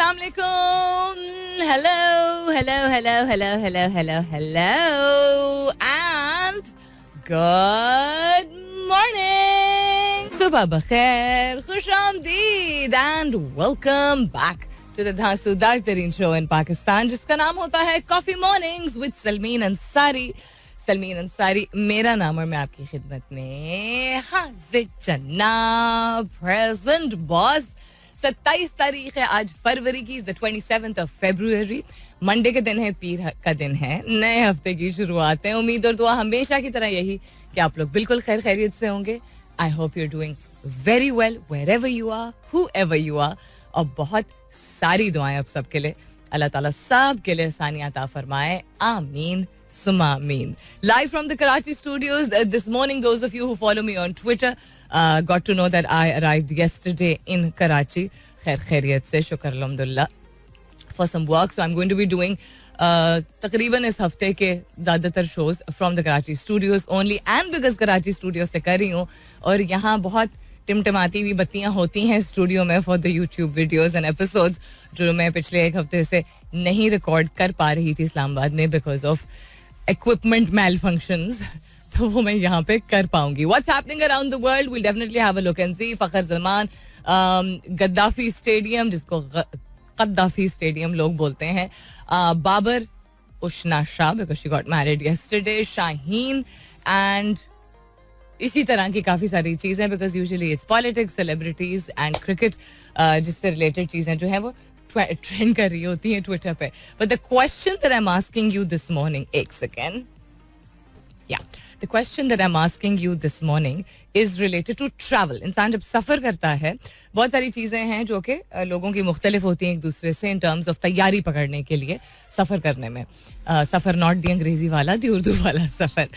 अस्सलाम वालेकुम. Hello and good morning. सुबह बखैर, खुश आमदीद and welcome back to the धांसूदार तरीन शो in Pakistan जिसका नाम होता है Coffee Mornings with Salmeen Ansari. Salmeen Ansari मेरा नाम और मैं आपकी खिदमत में हाजिर जनाब. Present boss. 27 तारीख है आज फरवरी की, 27th of February. मंडे के दिन है, पीर का दिन है, नए हफ्ते की शुरुआत है. उम्मीद और दुआ हमेशा की तरह यही कि आप लोग बिल्कुल खैर खैरियत से होंगे. I hope you are doing very well wherever you are, whoever you are. और बहुत सारी दुआएं आप सबके लिए. अल्लाह ताला सब के लिए आसानियां अता फरमाए. आमीन सुमा आमीन. Live from the Karachi studios this morning. Those of you who follow me on Twitter got to know that I arrived yesterday in Karachi. खैर खैरियत से, शुक्र अल्हम्दुलिल्लाह, for some work. So I'm going to be doing तकरीबन इस हफ्ते के ज़्यादातर shows from the Karachi studios only and because Karachi studio से कर रही हूँ. और यहाँ बहुत टिमटिमाती हुई बत्तियाँ होती हैं स्टूडियो में for the YouTube videos and episodes जो मैं पिछले एक हफ्ते से नहीं रिकॉर्ड कर पा रही थी इस्लामाबाद में because of equipment malfunctions. तो वो मैं यहाँ पे कर पाऊंगी. What's happening around the world will definitely have a look and see. Fakhar Zaman Gaddafi stadium, जिसको गद्दाफी स्टेडियम लोग बोलते हैं. Babar Ushna Shah because she got married yesterday. Shaheen and इसी तरह की काफ़ी सारी चीज़ें because usually it's politics, celebrities and cricket जिससे रिलेटेड चीज़ें जो हैं वो ट्रेंड कर रही होती हैं ट्विटर पे. But the question that I am asking you this morning, एक second. The question that I'm asking you this morning is related to travel. इंसान जब सफ़र करता है, बहुत सारी चीज़ें हैं जो कि लोगों की मुख्तलिफ होती हैं एक दूसरे से इन टर्म्स ऑफ तैयारी पकड़ने के लिए सफ़र करने में. सफ़र नॉट दी अंग्रेज़ी वाला, दी उर्दू वाला सफ़र.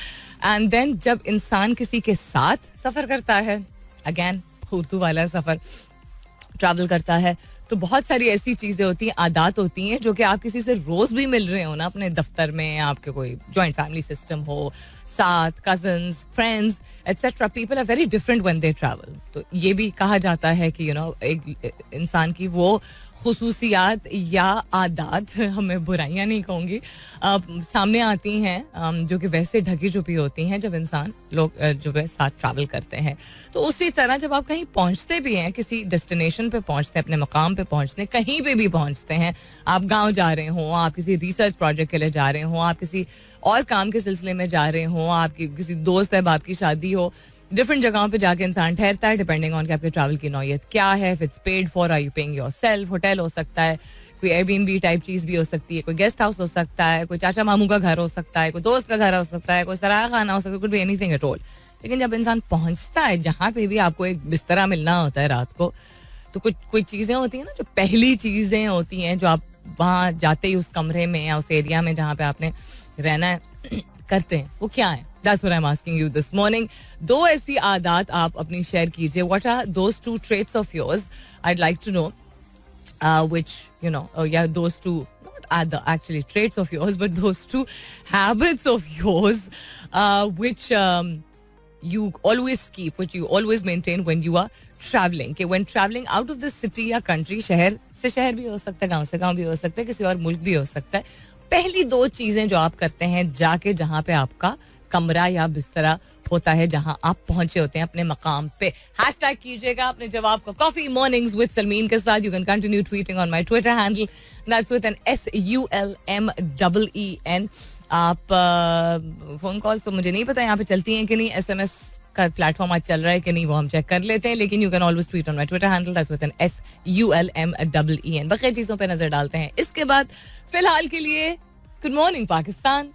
एंड देन जब इंसान किसी के साथ सफ़र करता है, अगैन उर्दू वाला सफ़र, ट्रैवल करता है, तो बहुत सारी ऐसी चीज़ें होती हैं, आदात होती हैं जो कि आप किसी से रोज़ भी मिल रहे हो ना अपने दफ्तर में, आपके कोई जॉइंट फैमिली सिस्टम हो, साथ cousins, friends etcetera. People are very different when they travel. तो ये भी कहा जाता है कि एक इंसान की वो खुसूसियात या आदात, हमें बुराइयाँ नहीं कहूँगी, सामने आती हैं जो कि वैसे ढकी छुपी होती हैं जब इंसान लोग जो है साथ ट्रैवल करते हैं. तो उसी तरह जब आप कहीं पहुँचते भी हैं, किसी डेस्टिनेशन पे पहुँचते हैं, अपने मकाम पे पहुँचते हैं, कहीं पे भी पहुँचते हैं, आप गाँव जा रहे हों, आप किसी रिसर्च प्रोजेक्ट के लिए जा रहे हों, आप किसी और काम के सिलसिले में जा रहे हों, आपकी किसी दोस्त है, बाप की शादी हो, डिफरेंट जगहों पे जाके इंसान ठहरता है डिपेंडिंग ऑन कि आपके ट्रैवल की नौयत क्या है. If it's paid for, are you paying yourself. Hotel हो सकता है, कोई एयरबीएनबी टाइप चीज़ भी हो सकती है, कोई गेस्ट हाउस हो सकता है, कोई चाचा मामू का घर हो सकता है, कोई दोस्त का घर हो सकता है, कोई सराय खाना हो सकता है, कुछ भी एनीथिंग एट ऑल. लेकिन जब इंसान पहुंचता है जहाँ पे भी आपको एक बिस्तरा मिलना होता है रात को, तो कुछ कोई चीज़ें होती हैं ना जो पहली चीज़ें होती हैं जो आप वहाँ जाते ही उस कमरे में या उस एरिया में जहाँ पे आपने रहना है करते हैं, वो क्या है? That's what I'm asking you this morning. दो ऐसी आदात आप अपनी शेयर कीजिए. What are those two traits of yours? I'd like to know. Which those two, not other actually traits of yours, but those two habits of yours, which you always keep, which you always maintain when you are traveling. कि when traveling out of the city या country, शहर से शहर भी हो सकता है, गांव से गांव भी हो सकता है, किसी और मुल्क भी हो सकता है. पहली दो चीजें जो आप करते हैं जाके जहाँ पे आपका कमरा या बिस्तरा होता है, जहां आप पहुंचे होते हैं अपने मकाम पे. हैशटैग कीजिएगा अपने जवाब को कॉफी मॉर्निंग्स विद सलमीन के साथ. You can continue tweeting on my Twitter handle, that's with an SULMEEN. आप फोन कॉल्स तो मुझे नहीं पता यहाँ पे चलती हैं कि नहीं, SMS का प्लेटफॉर्म आज चल रहा है कि नहीं वो हम चेक कर लेते हैं, लेकिन you can always tweet on my Twitter handle, that's with an SULMEEN. बक़िया चीजों पे नजर डालते हैं. इसके बाद फिलहाल के लिए गुड मॉर्निंग पाकिस्तान.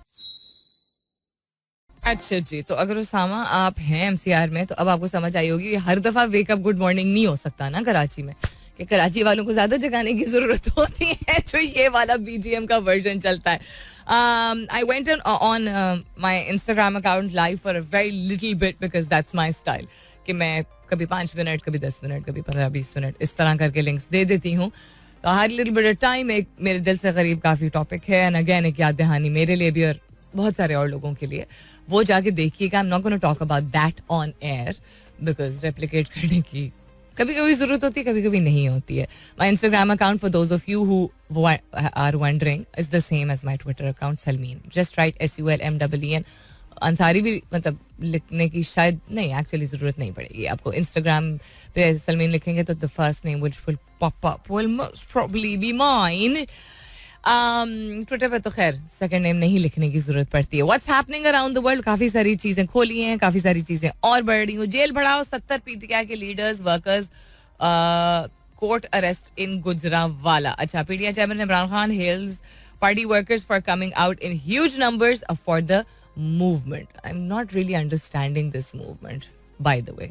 अच्छा जी, तो अगर उसामा आप हैं MCR में तो अब आपको समझ आई होगी हर दफा वेकअप गुड मॉर्निंग नहीं हो सकता ना कराची में, कि कराची वालों को ज्यादा जगाने की जरूरत होती है जो ये वाला BGM का वर्जन चलता है. I went on my Instagram account live for a very little bit because that's my style. कि मैं कभी 5 मिनट, कभी 10 मिनट, कभी 15-20 मिनट इस तरह करके लिंक्स दे देती हूँ. तो her little bit of time एक मेरे दिल से करीब काफ़ी टॉपिक है. एंड अगेन एक याद दहानी मेरे लिए भी और बहुत सारे और लोगों के लिए. वो जाके देखिएगा. आई am not gonna talk about that on air because replicate करने की कभी कभी जरूरत होती है, कभी कभी नहीं होती है. My Instagram account for those of you who are wondering is the same as my Twitter account Salmeen. Just write SULMEEN. Ansari भी मतलब लिखने की शायद नहीं, एक्चुअली जरूरत नहीं पड़ेगी आपको. इंस्टाग्राम पे सलमीन लिखेंगे तो the first name which will pop up will most probably be mine. Twitter पे तो खैर सेकंड नेम नहीं लिखने की जरूरत पड़ती है. What's happening around the world, काफी सारी चीजें खोली हैं, काफी सारी चीजें और बढ़ रही हूँ. जेल बढ़ाओ 70 PTI के leaders workers court arrest in Gujranwala. अच्छा, PTI chairman Imran Khan hails party workers for coming out in huge numbers for the movement. I'm not really understanding this movement, by the way.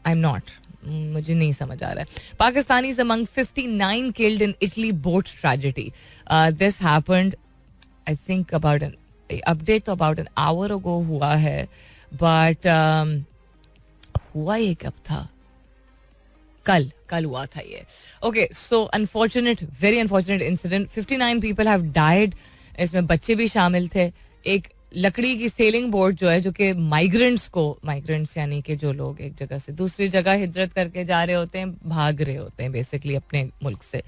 I'm not. मुझे नहीं समझ आ रहा है. Pakistanis among 59 killed in Italy boat tragedy. This happened, I think, about an update तो about an hour ago हुआ है, but हुआ ये कब था? कल हुआ था ये. Okay, so unfortunate, very unfortunate incident. 59 people have died. इसमें बच्चे भी शामिल थे. एक लकड़ी की सेलिंग बोट जो है, जो कि माइग्रेंट्स यानी कि जो लोग एक जगह से दूसरी जगह हिजरत करके जा रहे होते हैं, भाग रहे होते हैं बेसिकली अपने मुल्क से,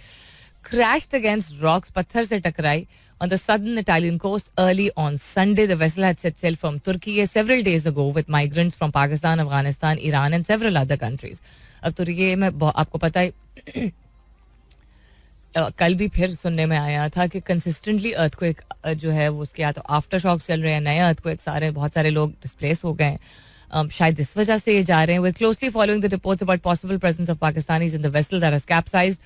crashed against rocks, पत्थर से टकराई on the southern Italian coast early on Sunday. The vessel had set sail from Turkey several days ago with migrants from Pakistan, Afghanistan, Iran and several other countries. अब तुर्की में आपको पता है कल भी फिर सुनने में आया था कि कंसिस्टेंटली अर्थक्वेक जो है वो उसके या तो आफ्टर शॉक चल रहे हैं, नए अर्थक्वेक बहुत सारे लोग डिस्प्लेस हो गए हैं. शायद इस वजह से ये जा रहे हैं. We're closely following the reports about possible presence of Pakistanis in the vessel that has capsized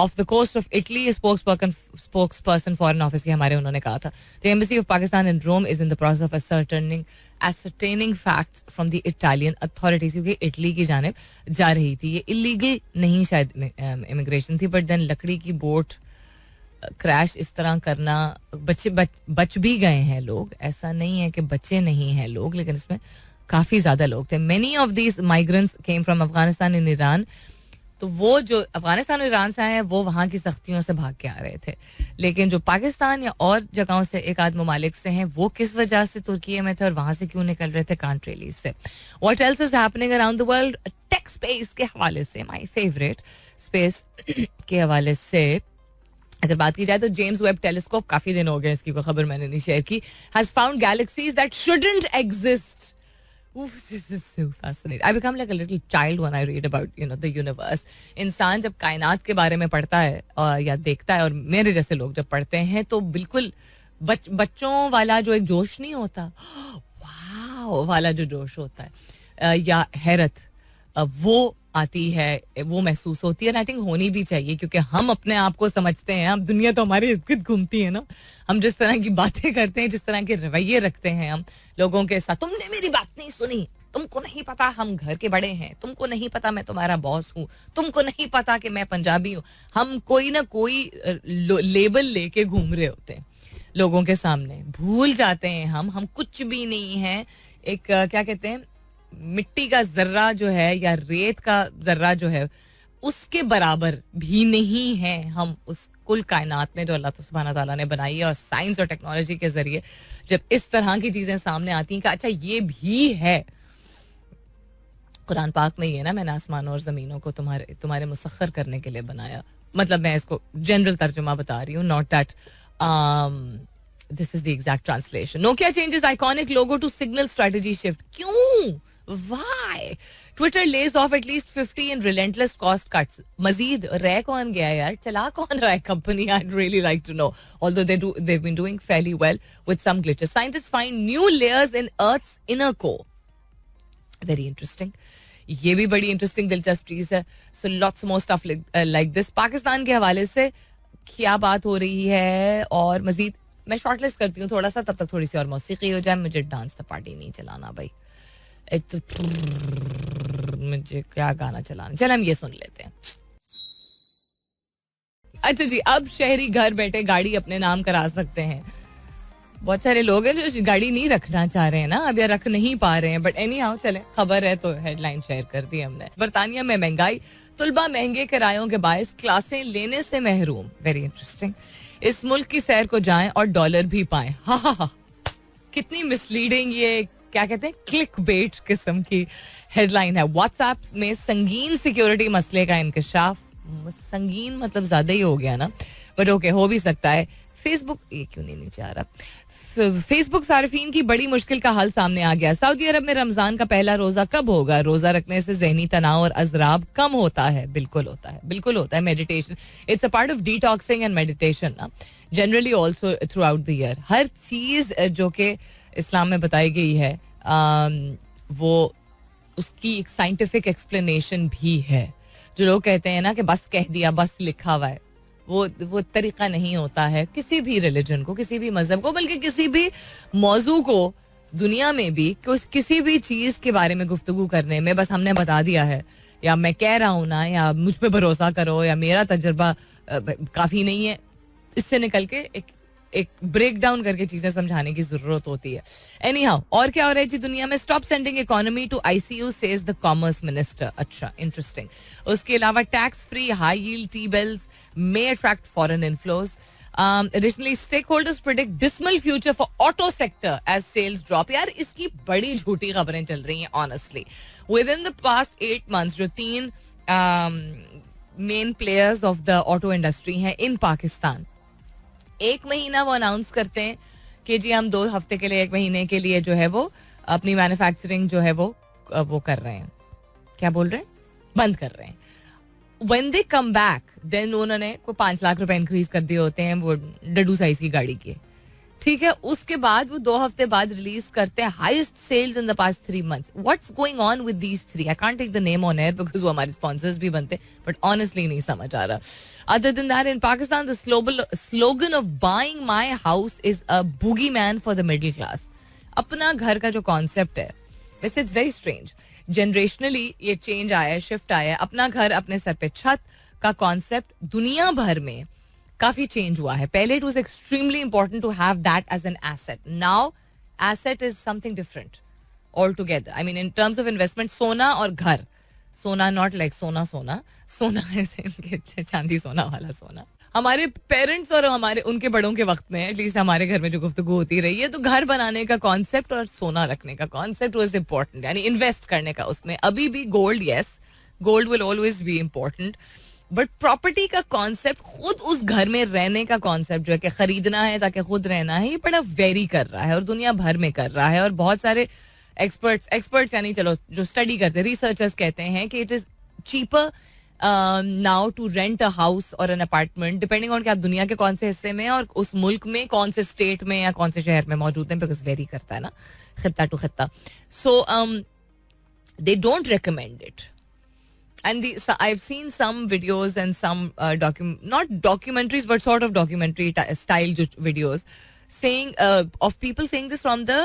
off the coast of Italy. Spokesperson foreign office के हमारे उन्होंने कहा था. The embassy of Pakistan in Rome is in the process of ascertaining facts from the Italian authorities. क्योंकि Italy की जानिब जा रही थी. ये इलीगल नहीं शायद इमिग्रेशन थी, बट देन लकड़ी की बोट क्रैश इस तरह करना, बच्चे बच भी गए हैं लोग. ऐसा नहीं है कि बच्चे नहीं हैं लोग, लेकिन इसमें काफी ज्यादा लोग थे. Many of these migrants came from Afghanistan and Iran. तो वो जो अफगानिस्तान और ईरान से आए हैं वो वहाँ की सख्तियों से भाग के आ रहे थे, लेकिन जो पाकिस्तान या और जगहों से एक आध ममालिक से हैं वो किस वजह से तुर्की में थे और वहाँ से क्यों निकल रहे थे, can't really say. What else is happening around the world, tech space के हवाले से, माय फेवरेट स्पेस के हवाले से अगर बात की जाए तो जेम्स वेब टेलीस्कोप, काफी दिन हो गए इसकी कोई खबर मैंने नहीं शेयर की, has found galaxies that shouldn't exist. This is so fascinating. I become like a little child when I read about, the universe. इंसान जब कायनात के बारे में पढ़ता है या देखता है, और मेरे जैसे लोग जब पढ़ते हैं तो बिल्कुल बच्चों वाला जो एक जोश नहीं होता, वाह वाला जो जोश होता है या हैरत, वो आती है, वो महसूस होती है. आई थिंक होनी भी चाहिए, क्योंकि हम अपने आप को समझते हैं, हम दुनिया तो हमारे इर्द गिर्द घूमती है ना, हम जिस तरह की बातें करते हैं, जिस तरह के रवैये रखते हैं हम लोगों के साथ. तुमने मेरी बात नहीं सुनी, तुमको नहीं पता हम घर के बड़े हैं, तुमको नहीं पता मैं तुम्हारा बॉस हूँ, तुमको नहीं पता कि मैं पंजाबी हूँ. हम कोई ना कोई लेबल लेके घूम रहे होते हैं लोगों के सामने. भूल जाते हैं हम कुछ भी नहीं है. एक क्या कहते हैं, मिट्टी का जर्रा जो है या रेत का जर्रा जो है उसके बराबर भी नहीं है हम उस कुल कायनात में जो अल्लाह सुब्हाना तआला ने बनाई है. और साइंस और टेक्नोलॉजी के जरिए जब इस तरह की चीजें सामने आती हैं कि अच्छा ये भी है. कुरान पाक में ये ना, मैंने आसमानों और जमीनों को तुम्हारे मुसख्खर करने के लिए बनाया. मतलब मैं इसको जनरल तर्जुमा बता रही हूँ, not that this is the exact translation. Nokia changes iconic logo to signal strategy shift. क्यों? Why? Twitter lays off at least 50 in relentless cost cuts. मजीद रह कौन गया यार, चला कौन रहा है company? I'd really like to know. Although they've been doing fairly well with some glitches. Scientists find new layers in Earth's inner core. Very interesting. ये भी बड़ी इंटरेस्टिंग दिलचस्प चीज है. So lots more stuff like this. Pakistan के हवाले से क्या बात हो रही है और मजीद मैं शॉर्टलिस्ट करती हूँ थोड़ा सा, तब तक थोड़ी सी और मौसीकी हो जाए. मुझे डांस द पार्टी नहीं चलाना भाई, मुझे क्या गाना चलाना. चल हम ये सुन लेते हैं. अच्छा जी, अब शहरी घर बैठे गाड़ी अपने नाम करा सकते हैं. बहुत सारे लोग हैं जो गाड़ी नहीं रखना चाह रहे हैं ना अब, या रख नहीं पा रहे हैं, बट एनी हाउ चले, खबर है तो हेडलाइन शेयर कर दी हमने. बरतानिया में महंगाई, तुलबा महंगे किरायों के बायस क्लासें लेने से महरूम. Very interesting. इस मुल्क की सैर को जाएं और डॉलर भी पाएं. हा, कितनी मिसलीडिंग ये क्या कहते हैं, क्लिक बेट किस्म की हेडलाइन है. व्हाट्सएप में संगीन सिक्योरिटी मसले का इंकशाफ. संगीन मतलब ज्यादा ही हो गया ना, बट ओके, हो भी सकता है. फेसबुक, ये क्यों नहीं नीचे आ रहा, फेसबुक सार्फिन की बड़ी मुश्किल का हल सामने आ गया. सऊदी अरब में रमजान का पहला रोजा कब होगा? रोजा रखने से ज़हनी तनाव और अजराब कम होता है. बिल्कुल होता है, बिल्कुल होता है. Meditation, it's a part of detoxing and meditation ना, generally also throughout the year. हर चीज जो कि इस्लाम में बताई गई है वो उसकी एक साइंटिफिक एक्सप्लेनेशन भी है. जो लोग कहते हैं ना कि बस कह दिया, बस लिखा हुआ है, वो तरीका नहीं होता है किसी भी रिलीजन को, किसी भी मजहब को, बल्कि किसी भी मौजू को दुनिया में भी किसी भी चीज के बारे में गुफ्तगू करने में. बस हमने बता दिया है, या मैं कह रहा हूं ना, या मुझ पे भरोसा करो, या मेरा तजुर्बा काफी नहीं है, इससे निकल के एक ब्रेक डाउन करके चीजें समझाने की जरूरत होती है. एनी हाउ, और क्या हो रहा है जी दुनिया में? Stop sending economy to ICU says the commerce minister. अच्छा, इंटरेस्टिंग. उसके अलावा tax free high yield T bills may attract foreign inflows. Additionally, stakeholders predict dismal future for auto sector as sales drop. यार इसकी बड़ी झूठी खबरें चल रही हैं honestly. Within the past 8 months, जो 3 main players of the auto industry हैं in पाकिस्तान, एक महीना वो अनाउंस करते हैं कि जी हम 2 हफ्ते के लिए, 1 महीने के लिए जो है वो अपनी मैन्युफैक्चरिंग जो है वो कर रहे हैं, क्या बोल रहे हैं, बंद कर रहे हैं. When they come back, then उन्होंने कोई 5 लाख रुपए इंक्रीज कर दिए होते हैं वो डडू साइज की गाड़ी के. ठीक है, उसके बाद वो 2 हफ्ते बाद रिलीज करते हैं highest sales in the past 3 months. What's going on with these 3? I can't take the name on air because वो हमारे स्पॉन्सर्स भी बनते, but honestly नहीं समझ आ रहा. Other than that, in Pakistan, the slogan of buying my house is a boogeyman for the middle class. अपना घर का जो कॉन्सेप्ट है, वैसे इट्स वेरी स्ट्रेंज. जनरेशनली ये चेंज आया है, शिफ्ट आया है. अपना घर अपने सर पे छत का कॉन्सेप्ट दुनिया भर में काफी चेंज हुआ है. पहले it was extremely important to have that as an asset. Now asset is something different all together. I mean in terms of investment, सोना और घर, सोना नॉट लाइक सोना सोना, सोना ऐसे चांदी सोना वाला सोना. हमारे पेरेंट्स और हमारे उनके बड़ों के वक्त में, एटलीस्ट हमारे घर में जो गुफ्तगू होती रही है, तो घर बनाने का कॉन्सेप्ट और सोना रखने का कॉन्सेप्ट वाज इंपॉर्टेंट, यानी इन्वेस्ट करने का उसमें. अभी भी gold, yes, gold will always be important, but property का कॉन्सेप्ट, खुद उस घर में रहने का कॉन्सेप्ट जो है कि खरीदना है ताकि खुद रहना है, ये बड़ा वेरी कर रहा है और दुनिया भर में कर रहा है. और बहुत सारे एक्सपर्ट्स यानी चलो जो स्टडी करते, रिसर्चर्स कहते हैं कि it is cheaper now to rent a house और एन अपार्टमेंट, डिपेंडिंग ऑन कि आप दुनिया के कौन से हिस्से में और उस मुल्क में कौन से स्टेट में या कौन से शहर में मौजूद हैं, बिकॉज वेरी करता है ना खित्ता टू खित्ता. So they don't recommend it. And I've seen some videos and some not documentaries but sort of documentary style videos saying of people saying this from the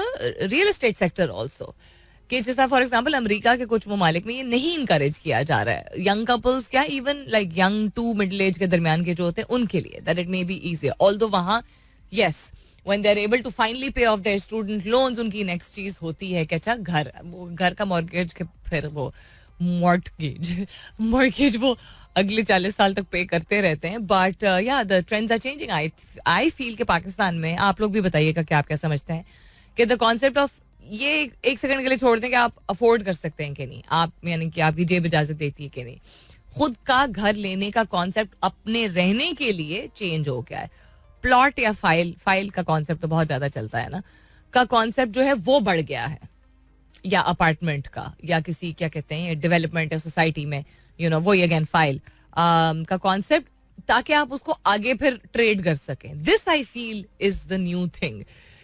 real estate sector also. कि जैसा for example America के कुछ ममालिक में ये नहीं encourage किया जा रहा है. यंग कपल्स क्या, even like young to middle age के दरमियान के जो होते हैं उनके लिए, that it may be easier. Although वहाँ yes when they're able to finally pay off their student loans, उनकी नेक्स्ट चीज होती है कि अच्छा घर का मॉर्गेज के फिर वो मॉर्गेज वो अगले 40 साल तक पे करते रहते हैं. But yeah the trends are changing. I feel कि पाकिस्तान में, आप लोग भी बताइएगा कि आप क्या समझते हैं कि द कॉन्सेप्ट ऑफ, ये एक सेकंड के लिए छोड़ दें कि आप अफोर्ड कर सकते हैं कि नहीं, आप यानी कि आपकी जेब इजाजत देती है कि नहीं, खुद का घर लेने का कॉन्सेप्ट अपने रहने के लिए चेंज हो गया है. प्लॉट या फाइल का कॉन्सेप्ट तो बहुत ज्यादा चलता है ना, का कॉन्सेप्ट जो है वो बढ़ गया है, या अपार्टमेंट का, या किसी क्या कहते हैं डेवलपमेंट है सोसाइटी में, यू नो, वो अगेन फाइल का कॉन्सेप्ट, ताकि आप उसको आगे फिर ट्रेड कर सकें. This I feel is the new thing.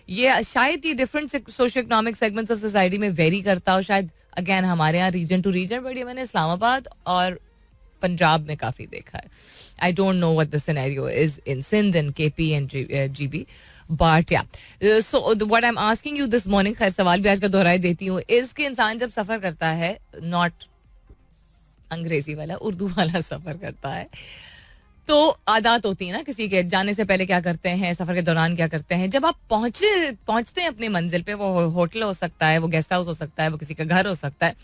ये शायद ये different socio economic segments of society में वेरी करता हो, शायद अगेन हमारे यहाँ रीजन टू रीजन, बट ये मैंने इस्लामाबाद और पंजाब में काफी देखा है. I don't know what the scenario is in Sindh and KP and GB, but yeah so what I am asking you this morning, खैर सवाल भी आज का दोहराई देती हूँ, इज कि इंसान जब सफर करता है, नॉट अंग्रेजी वाला, उर्दू वाला सफर करता है, तो आदत होती है ना किसी के, जाने से पहले क्या करते हैं, सफर के दौरान क्या करते हैं. जब आप पहुंचते हैं अपने मंजिल पे, वो होटल हो सकता है, वो गेस्ट हाउस हो सकता है, वो किसी का घर हो सकता है,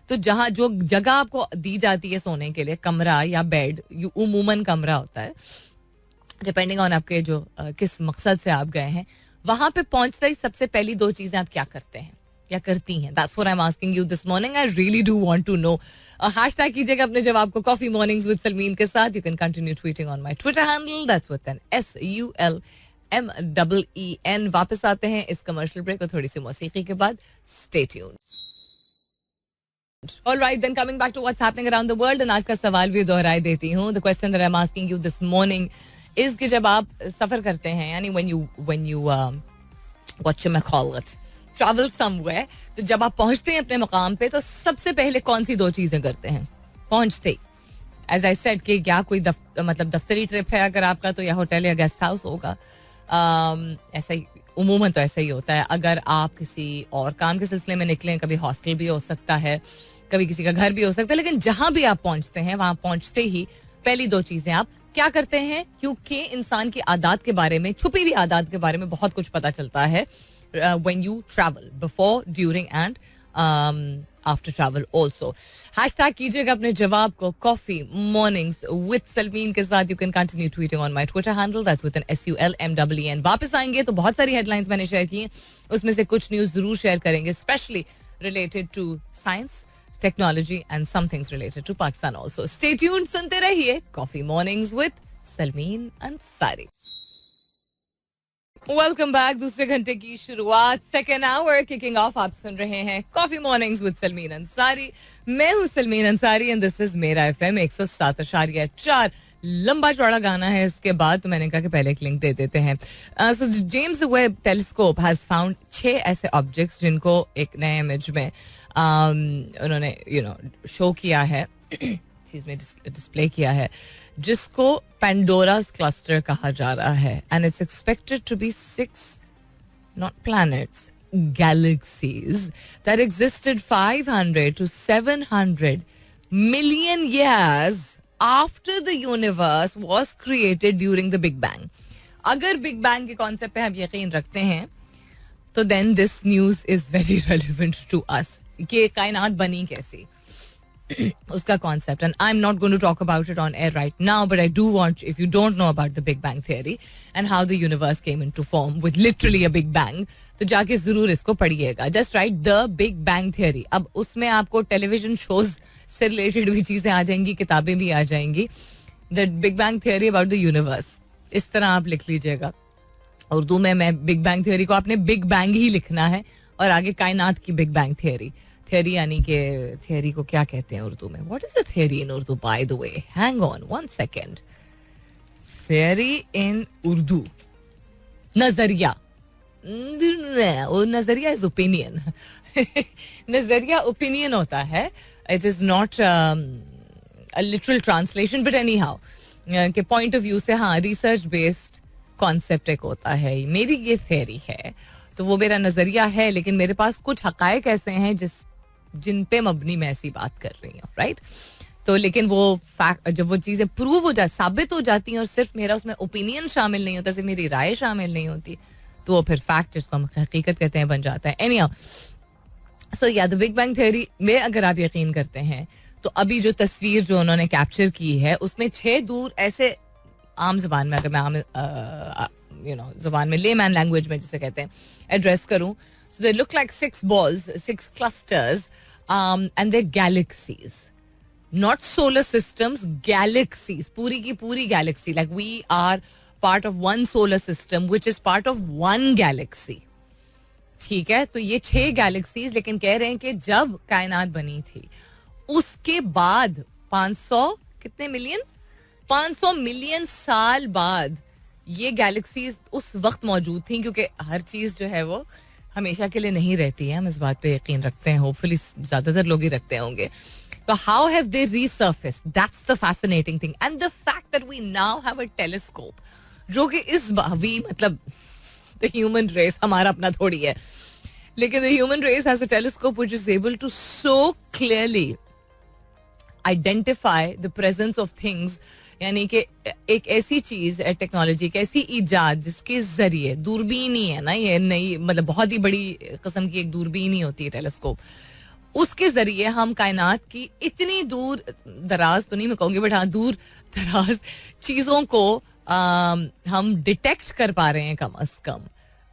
तो जहाँ जो जगह आपको दी जाती है सोने के लिए, कमरा या बेड, उमूमन कमरा होता है, डिपेंडिंग ऑन आपके जो किस मकसद से आप गए हैं, वहां पे पहुंचते ही सबसे पहली 2 चीजें आप क्या करते हैं. या करती हैं? That's what I am asking you this morning. I really do want to know. Hashtag कीजिएगा अपने जवाब को कॉफी मॉर्निंग्स विद सलमीन के साथ. You can continue tweeting on my Twitter handle, that's with an SULMEEN. वापस आते हैं इस कमर्शियल ब्रेक और थोड़ी सी मौसीकी के बाद. Stay tuned. All right, then coming back to what's happening around the world, and आज का सवाल भी दोहराई देती हूँ. The question that I'm asking you this morning is कि जब आप सफर करते हैं, यानी when you what you may call it, travel somewhere, तो जब आप पहुंचते हैं अपने मुकाम पे तो सबसे पहले कौन सी 2 चीजें करते हैं पहुंचते ही? As I said कि क्या कोई मतलब दफ्तरी ट्रिप है अगर आपका, तो या होटल या गेस्ट हाउस होगा. ऐसा ही उमूमन तो ऐसा ही होता है. अगर आप किसी और काम के सिलसिले में निकलें, कभी हॉस्टल भी हो सकता है, कभी किसी का घर भी हो सकता है, लेकिन जहां भी आप पहुंचते हैं वहां पहुंचते ही पहली 2 चीजें आप क्या करते हैं? क्योंकि इंसान की आदत के बारे में, छुपी हुई आदत के बारे में बहुत कुछ पता चलता है when you travel, before, during and after travel also. Hashtag कीजिएगा अपने जवाब को कॉफी मॉर्निंग्स विद सलमीन के साथ. You can continue tweeting on my Twitter handle, that's with an SULMEEN. वापस आएंगे तो बहुत सारी हेडलाइंस मैंने शेयर की हैं, उसमें से कुछ न्यूज जरूर शेयर करेंगे, specially related to science, technology and some things related to Pakistan also. Stay tuned, सुनते रहिए coffee mornings with Salmeen Ansari. Welcome back. दूसरे घंटे की शुरुआत, सेकेंड आवर किकिंग ऑफ. आप सुन रहे हैं coffee mornings with Salmeen Ansari. मैं हूं Salmeen Ansari and this is मेरा FM 107.4. लंबा चौड़ा गाना है इसके बाद, तो मैंने कहा कि पहले एक लिंक दे देते हैं. सो James Webb telescope has found 6 ऐसे ऑब्जेक्ट्स जिनको एक नए इमेज में उन्होंने शो किया है, डिस्प्ले किया है, जिसको पेंडोरास क्लस्टर कहा जा रहा है. And it's expected to be 6 not planets, galaxies that existed 500 to 700 million years after the universe was created during the Big Bang. अगर बिग बैंग के कॉन्सेप्ट पे हम यकीन रखते हैं तो then this news is very relevant to us. कि कायनात बनी कैसी, उसका concept. And I am not going to talk about it on air right now, but I do want, if you don't know about the big bang theory and how the universe came into form with literally a big bang, तो जाके जरूर इसको पढ़िएगा. Just write the big bang theory. अब उसमें आपको television shows से related भी चीजें आ जाएंगी, किताबें भी आ जाएंगी. The big bang theory about the universe, इस तरह आप लिख लीजिएगा. उर्दू में मैं बिग बैंग थियरी को आपने बिग बैंग ही लिखना है और आगे कायनात की बिग बैंग थियरी. थियरी यानी कि थियरी को क्या कहते हैं उर्दू में? What is a theory in Urdu by the way? Hang on 1 second. Theory इन उर्दू, नजरिया. वो नजरिया इज ओपिनियन. नजरिया ओपिनियन होता है. It is not a literal translation, but any how के पॉइंट ऑफ व्यू से हाँ, रिसर्च बेस्ड कॉन्सेप्ट एक होता है. मेरी ये थियरी है तो वो मेरा नजरिया है, लेकिन मेरे पास कुछ हकायक ऐसे हैं जिन पे मबनी मैं ऐसी बात कर रही हूँ, राइट? तो लेकिन वो फैक्ट, जब वो चीजें प्रूव हो जाती, साबित हो जाती हैं और सिर्फ मेरा उसमें ओपिनियन शामिल नहीं होता, सिर्फ मेरी राय शामिल नहीं होती, तो वो फिर फैक्ट, जिसको हम हकीकत कहते हैं, बन जाता है. एनीहाउ, सो या द बिग बैंग थ्योरी में अगर आप यकीन करते हैं तो अभी जो तस्वीर जो उन्होंने कैप्चर की है उसमें 6 दूर ऐसे, आम जबान में, अगर मैं आम जुबान में, लेमैन लैंग्वेज में जिसे कहते हैं, एड्रेस करूं, सो they look like 6 balls, 6 clusters, and they're galaxies, not solar systems, galaxies, पूरी की पूरी galaxy, like we are part of one solar system which is part of one galaxy. ठीक है, तो ये 6 galaxies, लेकिन कह रहे हैं कि जब कायनात बनी थी उसके बाद 500 कितने मिलियन, 500 मिलियन साल बाद ये गैलेक्सीज उस वक्त मौजूद थी, क्योंकि हर चीज जो है वो हमेशा के लिए नहीं रहती है. हम इस बात पे यकीन रखते हैं, होपफुली ज्यादातर लोग ही रखते होंगे. तो how have they resurfaced? That's the fascinating thing. And the fact that we now have a telescope, जो कि इस वी मतलब द ह्यूमन रेस, हमारा अपना थोड़ी है, लेकिन the human race has a telescope which is able to so clearly identify the presence of things. यानी कि एक ऐसी चीज, टेक्नोलॉजी, एक ऐसी ईजाद जिसके जरिए, दूरबीन ही है ना ये, नई मतलब बहुत ही बड़ी किस्म की एक दूरबीन ही होती है टेलीस्कोप, उसके जरिए हम कायनात की इतनी दूर दराज तो नहीं मैं कहूँगी, बट हाँ दूर दराज चीज़ों को हम डिटेक्ट कर पा रहे हैं कम अज कम,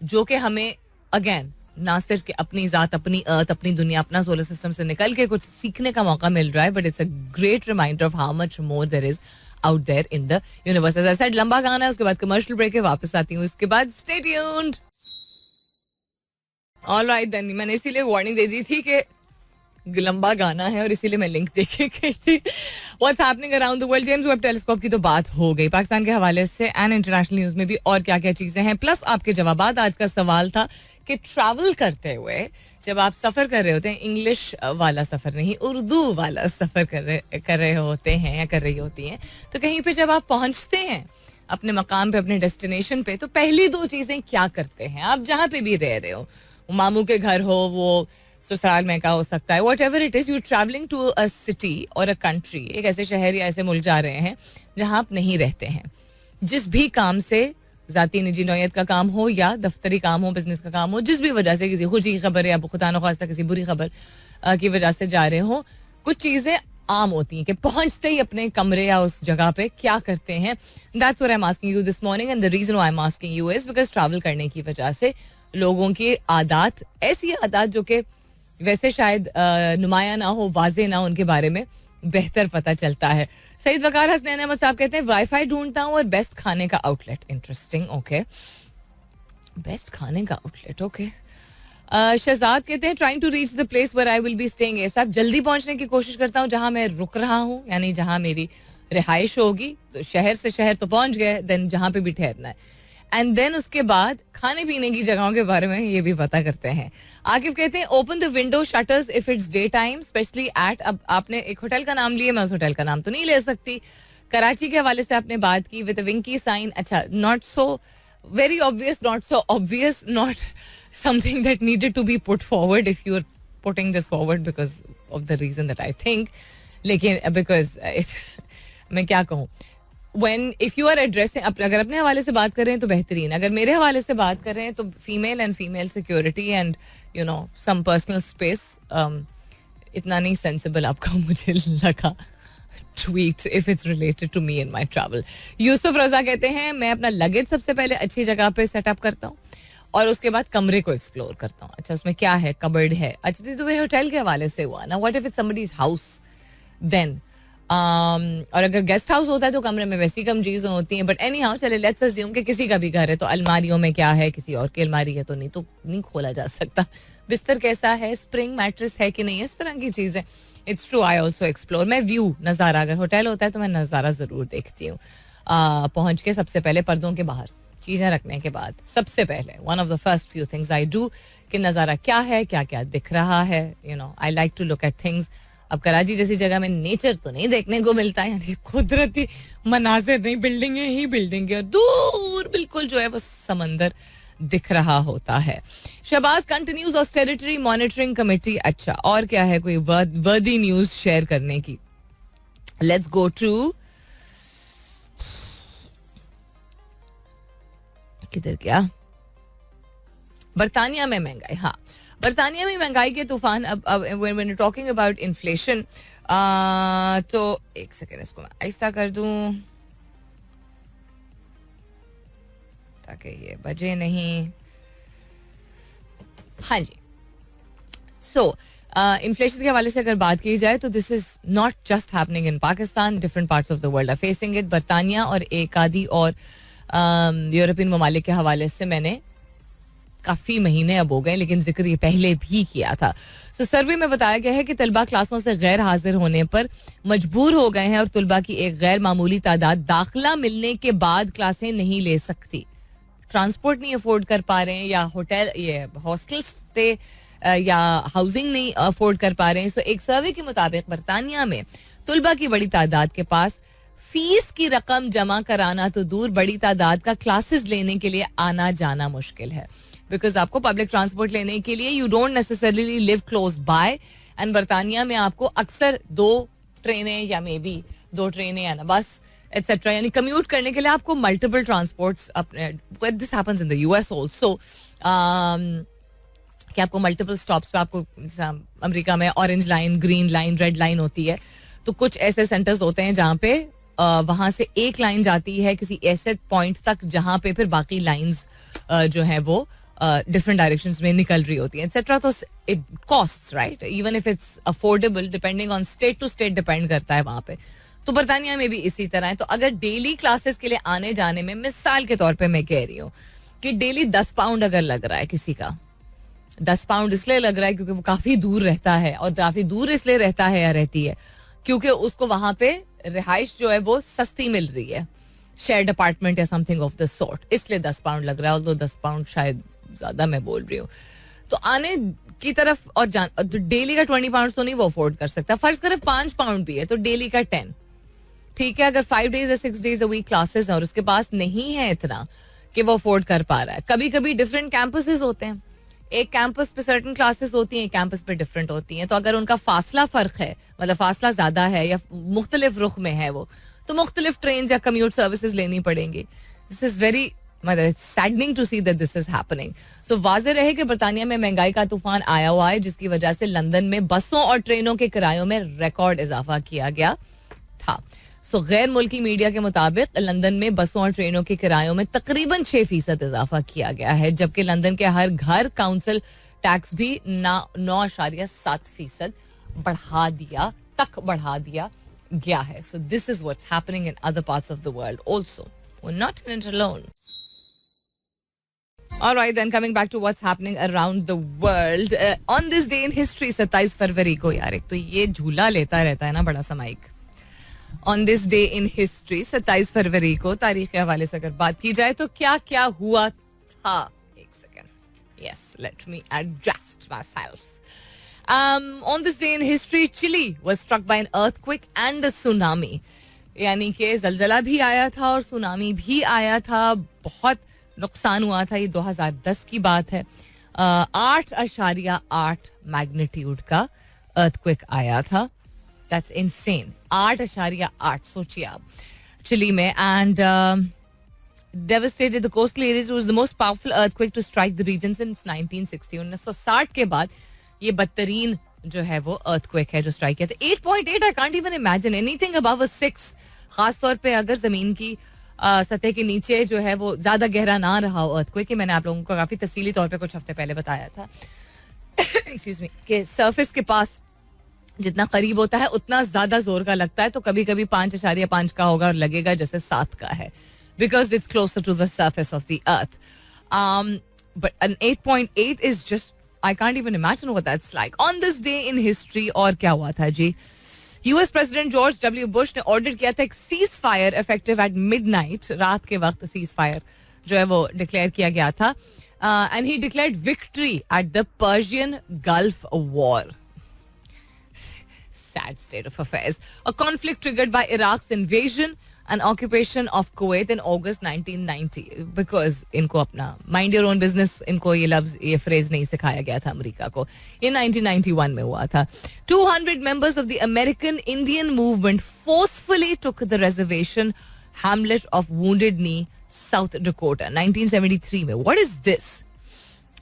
जो कि हमें अगेन ना सिर्फ कि अपनी ज़ात, अपनी अर्थ, अपनी दुनिया, अपना सोलर सिस्टम से निकल के कुछ सीखने का मौका मिल रहा है, but it's a great reminder of how much more there is out there in the universe. As I said, लंबा गाना है, उसके बाद कमर्शियल ब्रेक है, वापस आती हूँ इसके बाद. Stay tuned. ऑलराइट देन, मैंने इसीलिए वार्निंग दे दी थी कि लंबा गाना है और इसीलिए मैं लिंक देखे गई थी. What's happening around the world. James Webb telescope की तो बात हो गई पाकिस्तान के हवाले से, एंड इंटरनेशनल न्यूज में भी और क्या क्या चीजें हैं, प्लस आपके जवाबात. आज का सवाल था कि ट्रैवल करते हुए जब आप सफर कर रहे होते हैं, इंग्लिश वाला सफर नहीं, उर्दू वाला सफर कर रहे होते हैं या कर रही होती हैं, तो कहीं पे जब आप पहुंचते हैं अपने मकाम पे, अपने डेस्टिनेशन पे, तो पहली दो चीजें क्या करते हैं आप जहां पे भी रह रहे हो. मामू के घर हो, वो ससुराल में का हो सकता है, whatever it is, you travelling to a city और अ कंट्री, एक ऐसे शहर या ऐसे मुल्क जा रहे हैं जहां आप नहीं रहते हैं. जिस भी काम से, जाती निजी नौयत का काम हो या दफ्तरी काम हो, बिजनेस का काम हो, जिस भी वजह से, किसी खुशी की खबर या खुदा न खास्ता किसी बुरी खबर की वजह से जा रहे हो, कुछ चीजें आम होती हैं कि पहुंचते ही अपने कमरे या उस जगह पे क्या करते हैं. That's what I am asking you this morning, and the reason why I am asking you is because travel करने की वजह से लोगों की आदत, ऐसी आदत जो कि वैसे शायद नुमाया ना हो, वाजे ना हो, उनके बारे में बेहतर पता चलता है. सईद वकार हसनैन अहमद साहब कहते हैं वाईफाई ढूंढता हूँ और बेस्ट खाने का आउटलेट. इंटरेस्टिंग. ओके, बेस्ट खाने का आउटलेट. ओके. शहजाद कहते हैं trying to reach the place where I will be staying. साहब, जल्दी पहुंचने की कोशिश करता हूँ जहां मैं रुक रहा हूँ, यानी जहां मेरी रिहाइश होगी. तो शहर से शहर तो पहुंच गए, देन जहां पे भी ठहरना है, एंड देन उसके बाद खाने पीने की जगहों के बारे में ये भी पता करते हैं. आकिफ कहते हैं open the window shutters if it's day time, specially at. अब आपने एक होटल का नाम लिया, मैं उस होटल का नाम तो नहीं ले सकती. कराची के हवाले से आपने बात की विद विंकी साइन. अच्छा, not so very obvious, not so obvious, not something that needed to be put forward if you are putting this forward because of the reason that I think. लेकिन बिकॉज मैं क्या कहूँ, when if you are addressing, अगर अपने हवाले से बात कर रहे हैं तो बेहतरीन, अगर मेरे हवाले से बात कर रहे हैं तो female and female security and you know some personal space, इतना नहीं सेंसिबल आपका मुझे लगा tweet if it's related to me in my travel. Yusuf Raza कहते हैं मैं अपना लगेज सबसे पहले अच्छी जगह पे सेटअप करता हूँ और उसके बाद कमरे को एक्सप्लोर करता हूँ. अच्छा, उसमें क्या है, कबर्ड है. अच्छा, तो वह होटल के हवाले से हुआ ना. What if it's somebody's house, then और अगर गेस्ट हाउस होता है तो कमरे में वैसी कम चीजें होती हैं. बट एनी हाउ, चले लेट्स अज्यूम कि किसी का भी घर है तो अलमारियों में क्या है, किसी और की अलमारी है तो नहीं खोला जा सकता. बिस्तर कैसा है, स्प्रिंग मैट्रेस है कि नहीं, इस तरह की चीजें. It's true, I also explore. मैं व्यू, नज़ारा, अगर होटल होता है तो मैं नज़ारा ज़रूर देखती हूँ. पहुँच के सबसे पहले पर्दों के बाहर चीज़ें रखने के बाद सबसे पहले one of the first few things I do कि नज़ारा क्या है, क्या क्या दिख रहा है. You know, I like to look at things. अब कराची जैसी जगह में नेचर तो नहीं देखने को मिलता है, यानी कुदरती मनाजिर नहीं, बिल्डिंगें ही बिल्डिंगें, और दूर बिल्कुल जो है वो समंदर दिख रहा होता है. Shahbaz continues austerity monitoring committee. अच्छा, और क्या है कोई वर्दी न्यूज शेयर करने की? लेट्स गो टू, किधर क्या, बरतानिया में महंगाई. हाँ, बरतानिया में महंगाई के तूफान. अब when you talking about inflation, तो एक सेकेंड, इसको मैं ऐसा कर दूं ताकि ये बजे नहीं. हाँ जी, सो इन्फ्लेशन के हवाले से अगर बात की जाए तो this is not just happening in Pakistan, different parts of the world are facing it. बरतानिया और एक आधी और यूरोपियन ममालिक के हवाले से मैंने काफ़ी महीने अब हो गए, लेकिन जिक्र ये पहले भी किया था. सो सर्वे में बताया गया है कि तलबा क्लासों से गैर हाजिर होने पर मजबूर हो गए हैं और तलबा की एक गैर मामूली तादाद दाखिला मिलने के बाद क्लासें नहीं ले सकती. ट्रांसपोर्ट नहीं अफोर्ड कर पा रहे हैं, या होटल, ये हॉस्टल स्टे या हाउसिंग नहीं अफोर्ड कर पा रहे हैं. सो एक सर्वे के मुताबिक बरतानिया में तलबा की बड़ी तादाद के पास फीस की रकम जमा कराना तो दूर, बड़ी तादाद का क्लासेस लेने के लिए आना जाना मुश्किल है. बिकॉज आपको पब्लिक ट्रांसपोर्ट लेने के लिए you don't necessarily live close by, and बरतानिया में आपको अक्सर 2 ट्रेनें या मे बी 2 ट्रेनें या ना बस एटसेट्रा, यानी कम्यूट करने के लिए आपको मल्टीपल ट्रांसपोर्ट्स अपने. This happens in the US also, कि आपको मल्टीपल स्टॉप्स पे, आपको अमेरिका में orange line, green line, red line होती है, तो कुछ ऐसे सेंटर्स होते हैं जहाँ पे वहां से एक लाइन जाती है किसी ऐसे पॉइंट तक जहां पे फिर बाकी लाइंस जो है वो डिफरेंट डायरेक्शंस में निकल रही होती है एक्सेट्रा. तो it costs right, even if it's affordable, depending on state to state depend करता है वहाँ पे. तो बरतानिया में भी इसी तरह है. तो अगर डेली क्लासेस के लिए आने जाने में, मिसाल के तौर पे मैं कह रही हूँ कि डेली 10 पाउंड अगर लग रहा है किसी का, 10 पाउंड इसलिए लग रहा है क्योंकि वो काफी दूर रहता है, और काफी दूर इसलिए रहता है या रहती है क्योंकि उसको वहां पे रिहाइश जो है वो सस्ती मिल रही है, शेयर्ड अपार्टमेंट या समथिंग ऑफ द सॉर्ट, इसलिए 10 पाउंड लग रहा है. और 10 पाउंड शायद ज्यादा मैं बोल रही हूँ. तो आने की तरफ और डेली का 20 पाउंड तो नहीं वो अफोर्ड कर सकता. फर्ज करें 5 पाउंड भी है तो डेली का 10, ठीक है. अगर 5 days या 6 days अ वीक क्लासेस हैं और उसके पास नहीं है इतना कि वो अफोर्ड कर पा रहा है. कभी कभी डिफरेंट कैंपसेस होते हैं, एक कैंपस पे सर्टन क्लासेस होती हैं, एक कैंपस पे डिफरेंट होती हैं. तो अगर उनका फासला फर्क है, मतलब फासला ज्यादा है या मुख्तलिफ रुख में है वो, तो मुख्तलिफ ट्रेन या कम्यूट सर्विसेज लेनी पड़ेंगी. This is very saddening to see that this is happening. So वाज़ेह रहे कि बरतानिया में महंगाई का तूफान आया हुआ है, जिसकी वजह से लंदन में बसों और ट्रेनों के किरायों में रिकॉर्ड इजाफा किया गया था. सो गैर मुल्की मीडिया के मुताबिक लंदन में बसों और ट्रेनों के किरायों में तकरीबन 6% इजाफा किया गया है, जबकि लंदन के हर घर काउंसिल टैक्स भी 9.7% बढ़ा दिया गया है. सो this is what's happening in other parts of the world also. We're not in it alone. All right, then coming back to what's happening around the world. On this day in history, 27 फरवरी को, यार एक तो ये झूला लेता रहता है ना बड़ा समाइक. On this day in history, 27 फरवरी को तारीख के हवाले से अगर बात की जाए तो क्या क्या हुआ था. एक second. Yes, let me adjust myself. On this day in history, Chile was struck by an earthquake and a tsunami. यानी कि जलजला भी आया था और सुनामी भी आया था. बहुत नुकसान हुआ था. ये 2010 की बात है. 8.8 मैग्नीट्यूड का अर्थक्वेक आया था. That's insane. 8.8 सोचिए आप चिली में. And devastated the coastal areas. It was the most powerful earthquake to strike the region since 1960. 1960 के बाद ये बदतरीन जो है वो अर्थक्वेक है जो स्ट्राइक किया था. 8.8, I can't even imagine anything above अ 6. खासतौर पे अगर जमीन की सतह के नीचे जो है वो ज्यादा गहरा ना रहा हो अर्थक्वेक. मैंने आप लोगों को काफी तफसीली तौर पे कुछ हफ्ते पहले बताया था एक्सक्यूज मी कि सरफेस के पास जितना करीब होता है उतना ज्यादा जोर का लगता है. तो कभी कभी 5.5 का होगा और लगेगा जैसे 7 का है, because it's closer to the surface of the earth. But an 8.8 is just, I can't even imagine what that's like. On this day in history, और क्या हुआ था जी? US president George W Bush ने ऑर्डर किया था एक cease fire effective eight midnight. रात के वक्त सीज फायर जो है वो डिक्लेयर किया गया था. And he declared victory at the Persian gulf war. Sad state of affairs. A conflict triggered by Iraq's invasion and occupation of Kuwait in August 1990. Because इनको अपना mind your own business, इनको ये लफ्ज, ये phrase नहीं सिखाया गया था अमेरिका को. ये 1991 में हुआ था. 200 members of the American Indian movement forcefully took the reservation hamlet of Wounded Knee, South Dakota, 1973 में. What is this?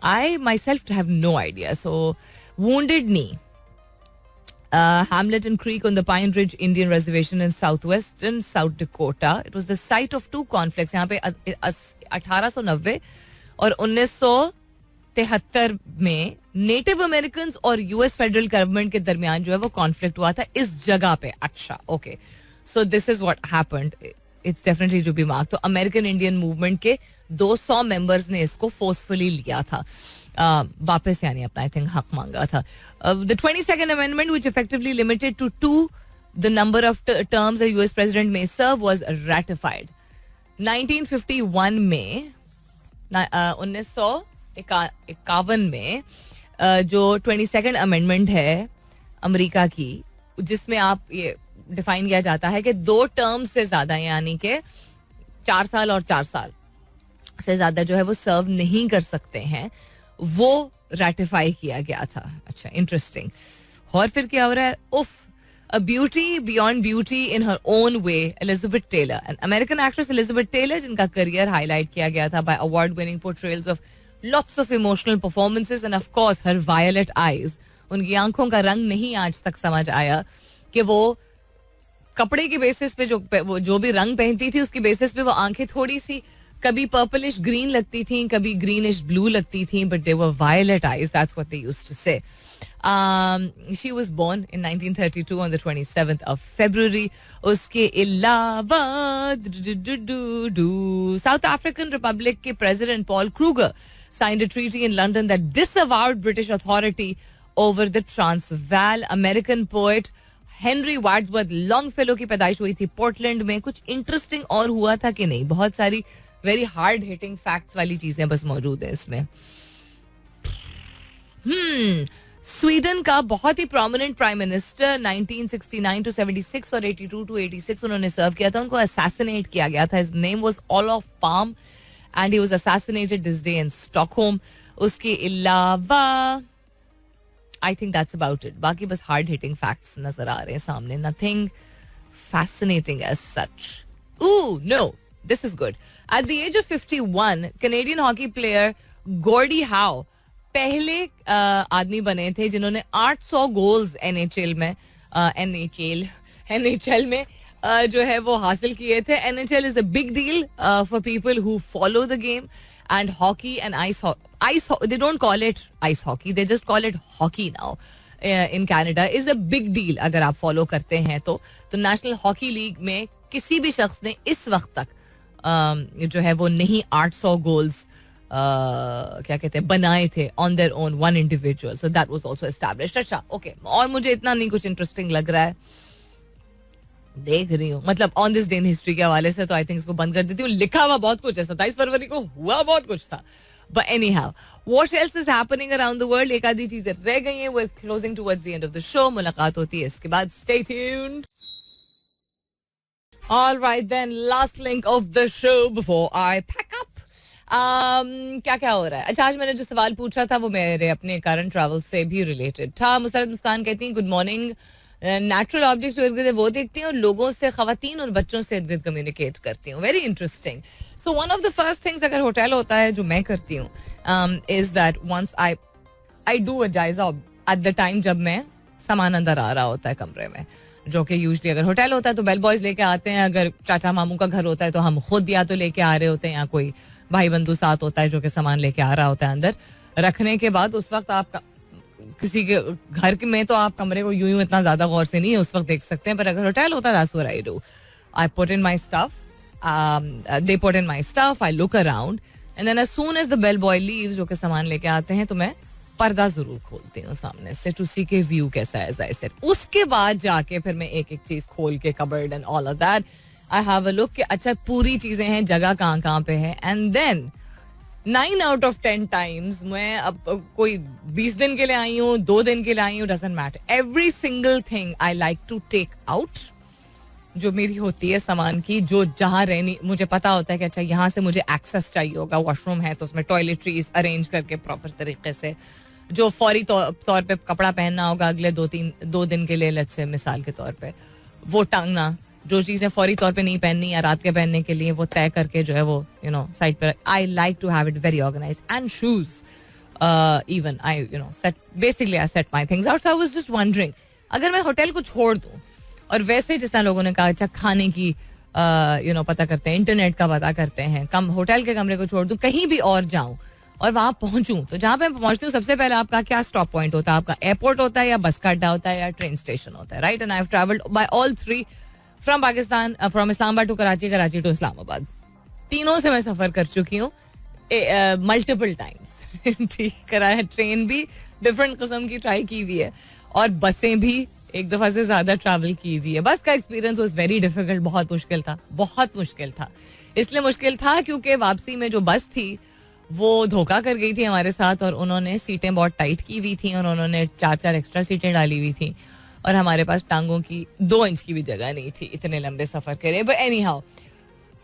I myself have no idea. So Wounded Knee, Hamlet and Creek on the Pine Ridge Indian Reservation in southwestern South Dakota. It was the site of two conflicts. यहाँ पे 1890 और 1973 में native American और US federal government के दरमियान जो है वो कॉन्फ्लिक्ट हुआ था इस जगह पे. अच्छा, okay. So this is what happened. It's definitely to be mark. तो अमेरिकन इंडियन मूवमेंट के 200 मेंबर्स ने इसको फोर्सफुली लिया था वापस, यानी अपना आई थिंक हक मांगा था. The 22nd amendment which effectively limited to 2 the number of terms the US president may serve was ratified 1951 में. 1951 में जो 22nd अमेंडमेंट है अमेरिका की, जिसमें आप ये डिफाइन किया जाता है कि 2 टर्म से ज्यादा, यानी कि 4 साल और 4 साल से ज्यादा जो है वो सर्व नहीं कर सकते हैं, वो रैटिफाई किया गया था. अच्छा, इंटरेस्टिंग. और फिर क्या हो रहा है? उफ. A beauty beyond beauty in her own way, Elizabeth Taylor, an American actress Elizabeth Taylor, जिनका करियर हाईलाइट किया गया था by award-winning portrayals of lots of emotional performances and of course her violet eyes. उनकी आंखों का रंग नहीं आज तक समझ आया कि वो कपड़े के बेसिस पे जो भी रंग पहनती थी उसकी बेसिस पे वो आंखें थोड़ी सी कभी पर्पलिश ग्रीन लगती थी, कभी ग्रीनिश ब्लू लगती थी, but they were violet eyes, that's what they used to say. She was born in 1932 on the 27th of February. उसके अलावा South African Republic के President Paul Kruger signed a treaty in London that disavowed British authority over the Transvaal. American poet Henry Wadsworth Longfellow की पैदाइश हुई थी Portland में. कुछ interesting और हुआ था कि नहीं? बहुत सारी वेरी हार्ड हिटिंग फैक्ट्स वाली चीजें बस मौजूद है इसमें. स्वीडन का बहुत ही प्रोमिनेंट प्राइम मिनिस्टर 1969 to 76 और 82 to 86 उन्होंने सर्व किया था. उनको असैसिनेट किया गया था. His name was Olaf palm and he was assassinated this day in Stockholm. उसके अलावा I think that's about it. बाकी बस हार्ड हिटिंग फैक्ट्स नजर आ रहे हैं सामने. Nothing fascinating as such. Ooh, no, this is good. At the age of 51, Canadian hockey player Gordie Howe पहले आदमी बने थे जिन्होंने 800 गोल्स NHL में जो है वो हासिल किए थे. NHL is a big deal for people who follow the game. And hockey and they don't call it ice hockey, they just call it hockey now in Canada, is a big deal. अगर आप follow करते हैं तो national hockey league में किसी भी शख्स ने इस वक्त तक जो है वो नहीं 800 गोल्स क्या कहते हैं बनाए थे on their own one individual. So that was also established. अच्छा ओके, और मुझे इतना नहीं कुछ इंटरेस्टिंग लग रहा है, देख रही हूँ मतलब on this day in history के हवाले से, तो आई थिंक इसको बंद कर देती हूँ. लिखा हुआ बहुत कुछ है, 27 फरवरी को हुआ बहुत कुछ था. But anyhow, what else is happening around the world, एक आधी चीजें रह गई हैं. We are closing towards the end of the show. मुलाकात होती है इसके बाद. Stay tuned. Alright then, last link of the show before I pack up. क्या क्या हो रहा है? अच्छा, आज मैंने जो सवाल पूछा था वो मेरे अपने करंट ट्रैवल से भी रिलेटेड था. मुसरत मुस्कान कहती हैं गुड मॉर्निंग. नेचुरल ऑब्जेक्ट्स जो इर्द गिर्द वो देखती हैं और लोगों से, खवातीन और बच्चों से इर्द गिर्द कम्युनिकेट करती हूँ. Very interesting. So one of the first things अगर होटल होता है जो मैं करती हूँ is that once I do a जायजा एट द टाइम जब मैं सामान अंदर आ रहा होता है कमरे में, जो कि यूजली अगर होटल होता है तो बेल बॉयज लेके आते हैं. अगर चाचा मामू का घर होता है तो हम खुद या तो लेके आ रहे होते हैं या कोई भाई बंधु साथ होता है जो कि सामान लेके आ रहा होता है अंदर रखने के बाद. उस वक्त आप किसी के घर में तो आप कमरे को यूं इतना ज्यादा गौर से नहीं उस वक्त देख सकते हैं, पर अगर होटल होता है that's what I do. I put in my stuff, they put in my stuff, I look around and then as soon as the bell boy leaves, जो कि सामान लेके आते हैं, तो मैं पर्दा जरूर खोलती हूँ सामने से टू सी के व्यू कैसा है, as I said. उसके बाद जाके फिर मैं एक एक चीज खोल के cupboard and all of that I have a look कि अच्छा पूरी चीजें हैं, जगह कहाँ कहाँ पे है. And then 9 out of 10 times मैं अब कोई 20 दिन के लिए आई हूँ, 2 दिन के लिए आई हूँ, doesn't matter. Every single thing I like to take out जो मेरी होती है सामान की, जो जहाँ रहनी मुझे पता होता है कि अच्छा यहाँ से मुझे एक्सेस चाहिए होगा, वॉशरूम है तो उसमें टॉयलेटरीज अरेंज करके प्रॉपर तरीके से, जो फौरी तौर पे कपड़ा पहनना होगा अगले 2 दिन के लिए, लेट्स से मिसाल के तौर पे वो टांगना, जो चीजें फौरी तौर पे नहीं पहननी या रात के पहनने के लिए वो तय करके जो है वो साइड पे. I like to have it very organize. And shoes even I set basically I set my things out. So I was just wondering, अगर मैं होटल को छोड़ दूं और वैसे जिस तरह लोगों ने कहा अच्छा खाने की पता करते हैं, इंटरनेट का पता करते हैं, कम होटल के कमरे को छोड़ दूं, कहीं भी और जाऊं और वहां पहुंचूं, तो जहां पे मैं पहुंचती हूँ सबसे पहले आपका क्या स्टॉप पॉइंट होता है? आपका एयरपोर्ट होता है या बस का अड्डा होता है या ट्रेन स्टेशन होता है, right? And I have travelled by all 3 from Pakistan, from Islamabad to Karachi, Karachi to Islamabad. तीनों से मैं सफर कर चुकी हूँ मल्टीपल टाइम्स. ठीक करा है. ट्रेन भी डिफरेंट किस्म की ट्राई की हुई है और बसें भी एक दफा से ज्यादा ट्रैवल की हुई है. बस का एक्सपीरियंस वाज वेरी डिफिकल्ट. बहुत मुश्किल था, बहुत मुश्किल था. इसलिए मुश्किल था क्योंकि वापसी में जो बस थी वो धोखा कर गई थी हमारे साथ और उन्होंने सीटें बहुत टाइट की हुई थी और उन्होंने 4 एक्स्ट्रा सीटें डाली हुई थी और हमारे पास टांगों की 2 इंच की भी जगह नहीं थी इतने लंबे सफर के लिए. बट एनी हाउ,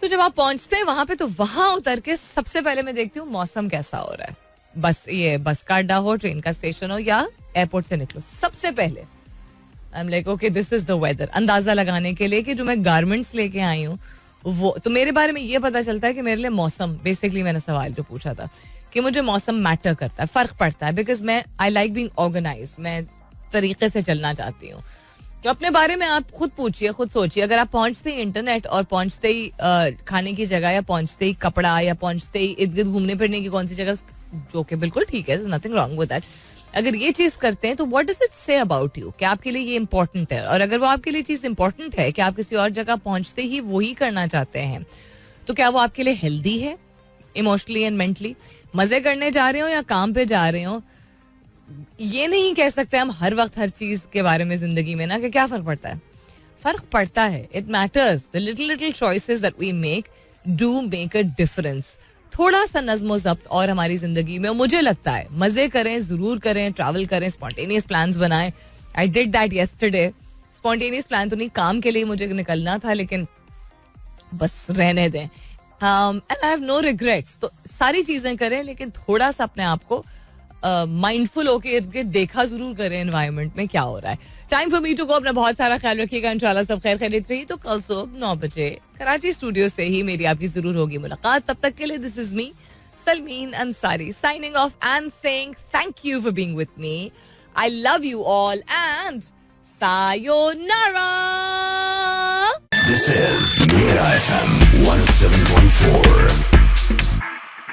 तो जब आप पहुंचते हैं वहां पे तो वहां उतर के सबसे पहले मैं देखती हूँ मौसम कैसा हो रहा है. बस का अड्डा हो, ट्रेन का स्टेशन हो या एयरपोर्ट से निकलो, सबसे पहले I am like okay this is the weather. अंदाजा लगाने के लिए कि जो मैं गारमेंट्स लेके आई हूँ वो, तो मेरे बारे में ये पता चलता है कि मेरे लिए मौसम, बेसिकली मैंने सवाल जो पूछा था कि मुझे मौसम मैटर करता है, फर्क पड़ता है, बिकॉज मैं आई लाइक बीइंग ऑर्गेनाइज, मैं तरीके से चलना चाहती हूँ. तो अपने बारे में आप खुद पूछिए, खुद सोचिए. अगर आप पहुंचते ही इंटरनेट और पहुंचते ही खाने की जगह या पहुंचते ही कपड़ा या पहुंचते ही इर्द गिर्द घूमने फिरने की कौन सी जगह, जो कि बिल्कुल ठीक है, नथिंग रॉन्ग विद दैट, अगर ये चीज करते हैं तो what does it say about you, क्या आपके लिए ये इंपॉर्टेंट है. और अगर वो आपके लिए चीज इंपॉर्टेंट है कि आप किसी और जगह पहुंचते ही वही करना चाहते हैं, तो क्या वो आपके लिए हेल्दी है इमोशनली एंड मेंटली. मजे करने जा रहे हो या काम पे जा रहे हो, ये नहीं कह सकते हम हर वक्त हर चीज के बारे में जिंदगी में ना, कि क्या फर्क पड़ता है. फर्क पड़ता है. It matters. The little choices that we make do make a difference. थोड़ा सा नज़्म व ज़ब्त और हमारी जिंदगी में, मुझे लगता है मजे करें, जरूर करें, ट्रैवल करें, स्पॉन्टेनियस प्लान्स बनाएं. I did that yesterday. Spontaneous plan तो नहीं, काम के लिए मुझे निकलना था, लेकिन बस रहने दें. And I have no regrets. तो सारी चीजें करें, लेकिन थोड़ा सा अपने आप को माइंडफुल होके इर्द गिर्द देखा जरूर करें एनवायरनमेंट में क्या हो रहा है. Time for me to go. अपना बहुत सारा ख्याल रखिएगा. इंशाल्लाह सब खैर खैरियत रही तो कल सुबह 9 बजे कराची स्टूडियो से ही मेरी आपकी जरूर होगी मुलाकात. तब तक के लिए this is me Salmeen Ansari signing off and saying thank you for being with me. I love you all and sayonara. This is Mira FM 107.4.